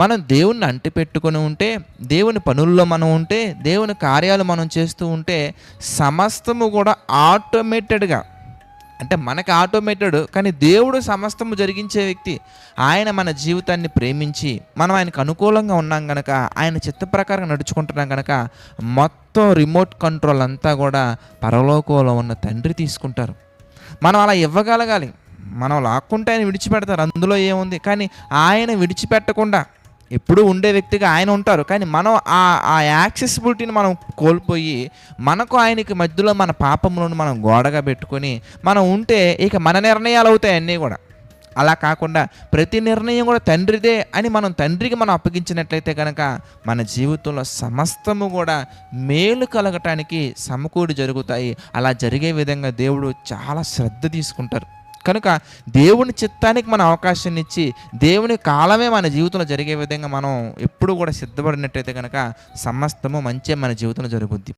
మనం దేవుణ్ణి అంటిపెట్టుకొని ఉంటే, దేవుని పనుల్లో మనం ఉంటే, దేవుని కార్యాలు మనం చేస్తూ ఉంటే సమస్తము కూడా ఆటోమేటెడ్‌గా, అంటే మనకి ఆటోమేటెడ్, కానీ దేవుడు సమస్తము జరిగించే వ్యక్తి. ఆయన మన జీవితాన్ని ప్రేమించి, మనం ఆయనకు అనుకూలంగా ఉన్నాం గనక, ఆయన చిత్త ప్రకారం నడుచుకుంటున్నాం గనక, మొత్తం రిమోట్ కంట్రోల్ అంతా కూడా పరలోకంలో ఉన్న తండ్రి తీసుకుంటారు. మనం అలా ఇవ్వగలగాలి. మనం లాక్కుంటే ఆయన విడిచిపెడతారు, అందులో ఏముంది. కానీ ఆయన విడిచిపెట్టకుండా ఎప్పుడూ ఉండే వ్యక్తిగా ఆయన ఉంటారు. కానీ మనం ఆ యాక్సెసిబిలిటీని మనం కోల్పోయి, మనకు ఆయనకి మధ్యలో మన పాపములను మనం గోడగా పెట్టుకొని మనం ఉంటే ఇక మన నిర్ణయాలు అవుతాయి అన్నీ కూడా. అలా కాకుండా ప్రతి నిర్ణయం కూడా తండ్రిదే అని మనం తండ్రికి మనం అప్పగించినట్లయితే కనుక మన జీవితంలో సమస్తము కూడా మేలు కలగటానికి సమకూడి జరుగుతాయి. అలా జరిగే విధంగా దేవుడు చాలా శ్రద్ధ తీసుకుంటారు. కనుక దేవుని చిత్తానికి మనం అవకాశాన్ని ఇచ్చి, దేవుని కాలమే మన జీవితంలో జరిగే విధంగా మనం ఎప్పుడు కూడా సిద్ధపడినట్టయితే కనుక సమస్తము మంచి మన జీవితంలో జరుగుద్ది.